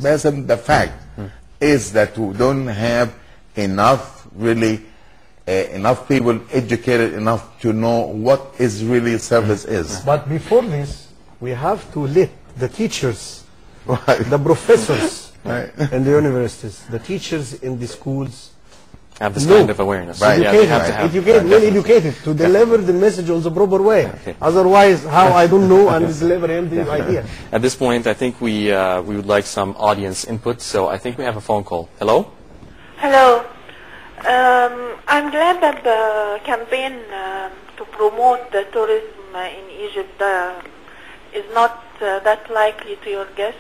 Basically, the fact is that we don't have enough, really, enough people educated enough to know what is really service is. But before this, we have to let the teachers, Right. the professors Right. in the universities, the teachers in the schools, Have this kind of awareness. Right. Yeah, they have to have. well educated to deliver the message on the proper way. Okay. Otherwise, how I don't know and deliver empty idea. At this point, I think we would like some audience input, so I think we have a phone call. Hello? Hello. I'm glad that the campaign to promote the tourism in Egypt is not that likely to your guests,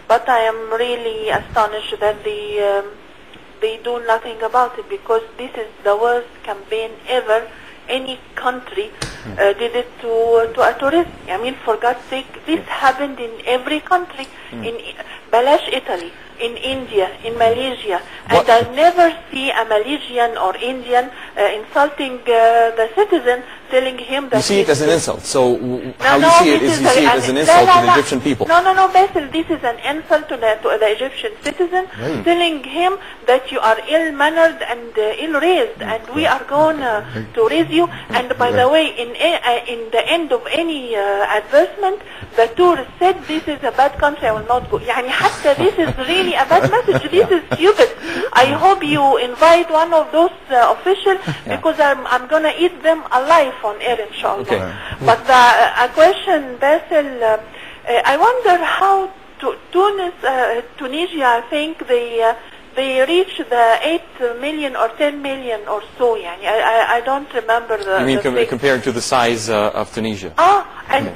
but I am really astonished that they do nothing about it, because this is the worst campaign ever any country did it to a tourist. I mean, for God's sake, this happened in every country, in Balash, Italy, in India, in Malaysia, and I never see a Malaysian or Indian insulting the citizen, telling him that... You see it as an insult, so how No, you see it is you see it as an insult to the Egyptian people. No, Basil, this is an insult to the Egyptian citizen, telling him that you are ill-mannered and ill-raised, and we are going to raise you. And by the way, in the end of any advertisement, the tourist said, this is a bad country, I will not go. Yani, hatta this is really a bad message. This is stupid. I hope you invite one of those officials, because I'm going to eat them alive on air, inshallah. Okay. But a question, Basil, I wonder how Tunisia, I think they reached the 8 million or 10 million or so. Yani. I don't remember the... You mean compared to the size of Tunisia? And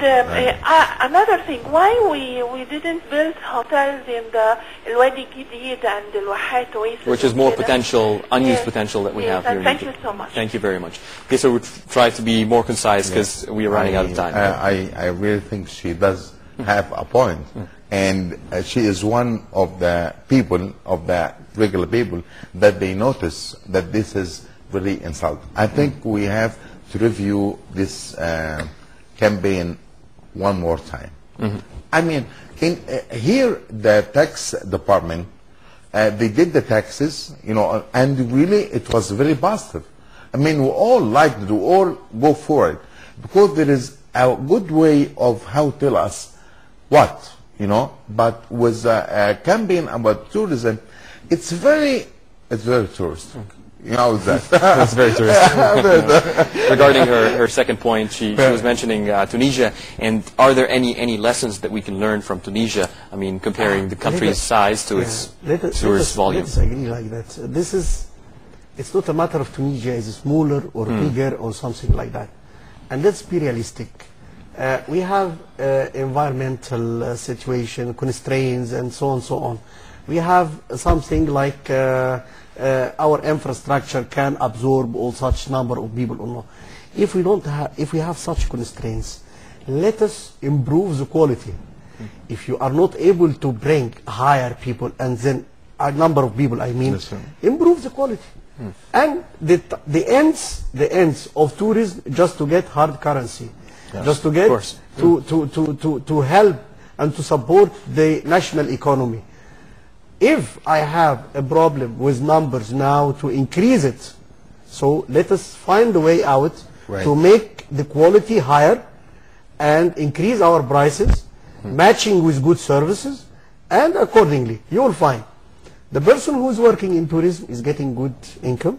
another thing, why we didn't build hotels in the El Wadi Gidid and El Wahat Oasis? Which is more potential, unused potential that we have here in Thank you Egypt. so much. Thank you very much. Okay, so we'll try to be more concise because we are running out of time. I really think she does have a point. And she is one of the people, of the regular people, that they notice that this is really insulting. I think we have to review this campaign one more time. I mean, here the tax department, they did the taxes, you know, and really it was very positive. I mean, we all liked it, we all go for it, because there is a good way of how to tell us what, you know. But with a campaign about tourism, it's very tourist. You know that. That's very touristic. Regarding her second point, she was mentioning Tunisia. And are there any lessons that we can learn from Tunisia? I mean, comparing the country's size to its tourist volume. Let's agree like that. It's not a matter of Tunisia is smaller or bigger or something like that. And let's be realistic. We have environmental situation, constraints, and so on. We have something like our infrastructure can absorb all such number of people or not. If we have such constraints, let us improve the quality. If you are not able to bring higher people and then a number of people, I mean, improve the quality. And the ends of tourism just to get hard currency, just to get to help and to support the national economy. If I have a problem with numbers now to increase it, so let us find a way out to make the quality higher and increase our prices, matching with good services, and accordingly you will find the person who is working in tourism is getting good income.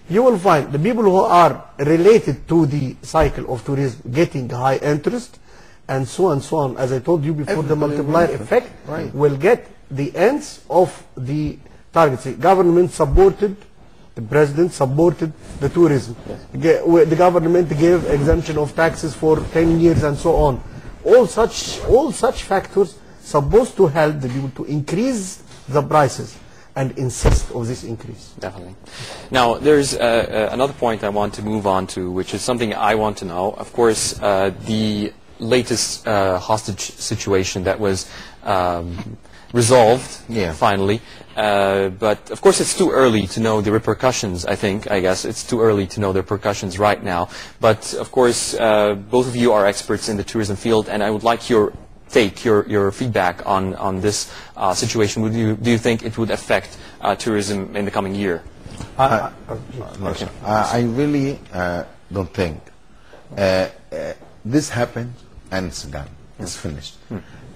You will find the people who are related to the cycle of tourism getting high interest, and so on and so on. As I told you before, the multiplier effect will get the ends of the targets. The government supported, the president supported the tourism. The government gave exemption of taxes for 10 years and so on. All such factors supposed to help the people to increase the prices and insist on this increase. Definitely. Now, there's another point I want to move on to, which is something I want to know. Of course, the latest hostage situation that was resolved finally, but of course it's too early to know the repercussions. I guess it's too early to know the repercussions right now, but of course both of you are experts in the tourism field, and I would like your take, your feedback on this situation? Do you think it would affect tourism in the coming year? I really don't think. This happened and it's gone. It's finished.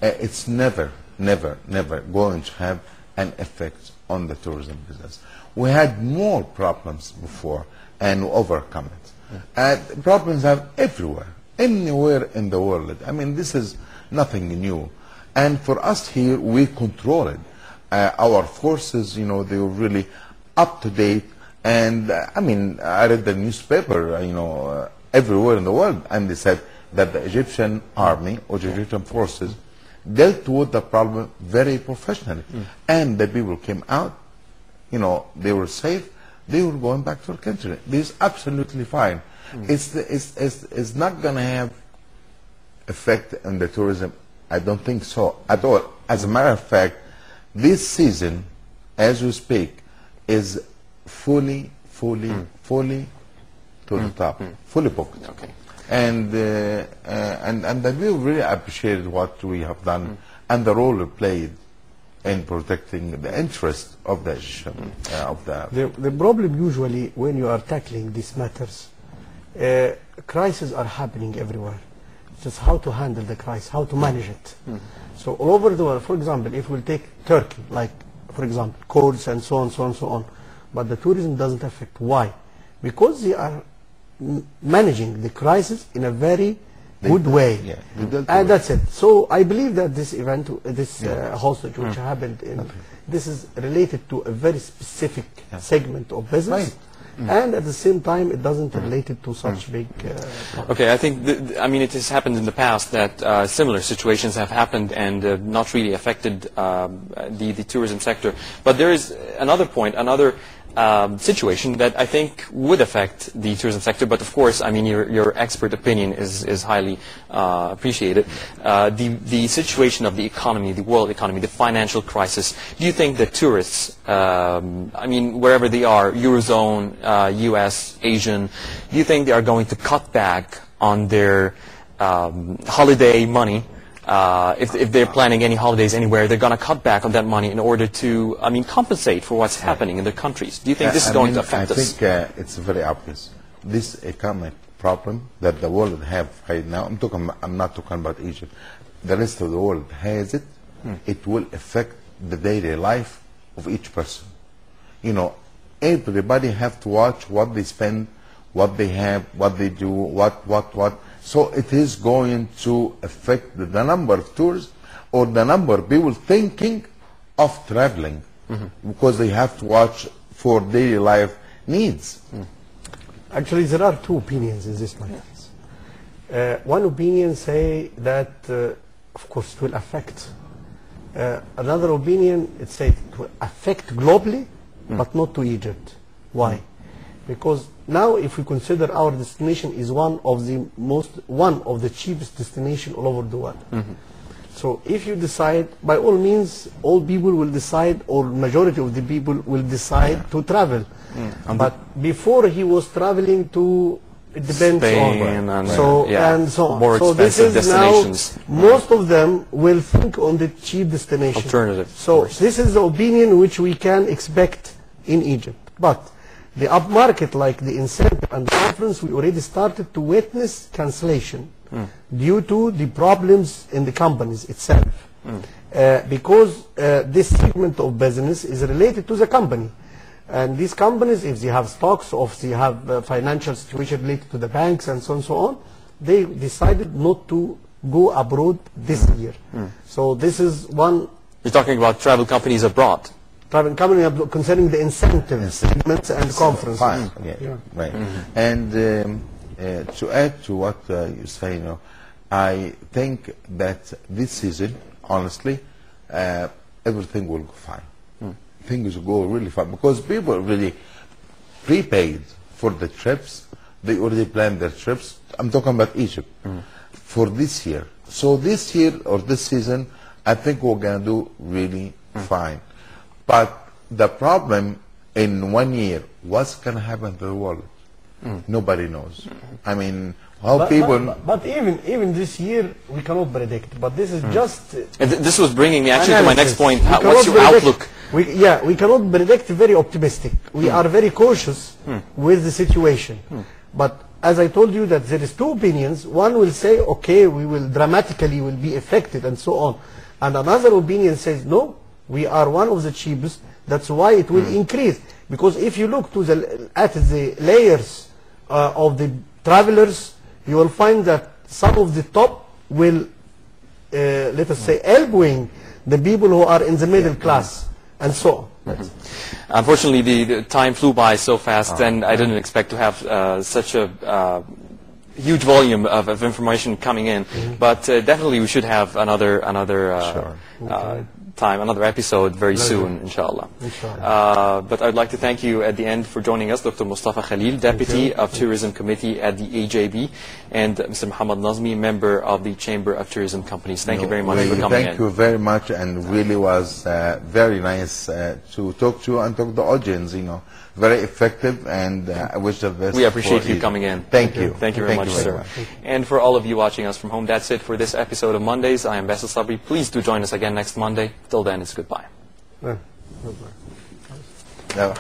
It's never going to have an effect on the tourism business. We had more problems before and overcome it. Problems are everywhere, anywhere in the world. I mean, this is nothing new. And for us here, we control it. Our forces, you know, they were really up to date. And I mean, I read the newspaper, you know, everywhere in the world, and they said that the Egyptian army or the Egyptian forces dealt with the problem very professionally. And the people came out, you know, they were safe, they were going back to their country. This is absolutely fine. It's not going to have effect on the tourism. I don't think so at all. As a matter of fact, this season, as we speak, is fully to the top, fully booked. Okay. And we really appreciated what we have done and the role we played in protecting the interest of the Egyptian, The problem usually when you are tackling these matters, crises are happening everywhere. Just how to handle the crisis, how to manage it. So all over the world, for example, if we'll take Turkey, like for example, codes and so on, but the tourism doesn't affect. Why? Because they are managing the crisis in a very good way. Yeah, and that's it. So I believe that this event, this hostage which happened, this is related to a very specific segment of business. Right. And at the same time, it doesn't relate it to such big problems. Okay, I think, I mean, it has happened in the past that similar situations have happened and not really affected the tourism sector. But there is another point, another situation that I think would affect the tourism sector, but of course, I mean, your expert opinion is highly appreciated. The situation of the economy, the world economy, the financial crisis. Do you think that tourists, I mean, wherever they are, Eurozone, US, Asian, do you think they are going to cut back on their holiday money? If they're planning any holidays anywhere, they're going to cut back on that money in order to, I mean, compensate for what's happening in their countries. Do you think this is going to affect us? I think it's very obvious. This economic problem that the world have right now, I'm not talking about Egypt, the rest of the world has it. It will affect the daily life of each person. You know, everybody have to watch what they spend, what they have, what they do, what. So it is going to affect the number of tourists or the number of people thinking of traveling because they have to watch for daily life needs. Actually, there are two opinions in this matter. One opinion say that, of course, it will affect. Another opinion, it says it will affect globally, but not to Egypt. Why? Because now, if we consider our destination is one of the cheapest destination all over the world. So if you decide, by all means, all people will decide, or majority of the people will decide to travel. But before he was traveling to, it depends Spain on, and so on. more So this expensive is now, destinations. most of them will think on the cheap destination. Alternative, So of course. this is the opinion which we can expect in Egypt. But the upmarket, like the incentive and the conference, we already started to witness cancellation due to the problems in the companies itself. Because this segment of business is related to the company. And these companies, if they have stocks, or if they have financial situation related to the banks and so on, they decided not to go abroad this year. So this is one. You're talking about travel companies abroad. Travel company concerning the incentive segments and conferences. Fine. Right. And to add to what you say, you know, I think that this season, honestly, everything will go fine. Things will go really fine because people really prepaid for the trips. They already planned their trips. I'm talking about Egypt for this year. So this year or this season, I think we're going to do really fine. But the problem in 1 year, what's going to happen to the world? Nobody knows. I mean, how people... But even this year, we cannot predict. But this is just... And this was bringing me actually to my next point. We What's your cannot predict. outlook? We cannot predict very optimistic. We are very cautious with the situation. But as I told you that there is two opinions. One will say, okay, we will dramatically will be affected and so on. And another opinion says, no, we are one of the cheapest. That's why it will increase. Because if you look to at the layers of the travelers, you will find that some of the top will, let us say, elbowing the people who are in the middle class, and so on. Unfortunately, the time flew by so fast, and I didn't expect to have such a huge volume of information coming in. But definitely, we should have another time, another episode very soon, inshallah. But I'd like to thank you at the end for joining us, Dr. Mustafa Khalil, Deputy of Tourism Committee at the AJB, and Mr. Mohamed Nazmy, Member of the Chamber of Tourism Companies. Thank you very much for coming in. Thank you very much, and really was very nice to talk to you and talk to the audience, you know. Very effective, and I wish the best. We appreciate you coming in. Thank you. Thank you very much, sir. And for all of you watching us from home, that's it for this episode of Mondays. I am Basil Sabri. Please do join us again next Monday. Till then, it's goodbye. Goodbye. No.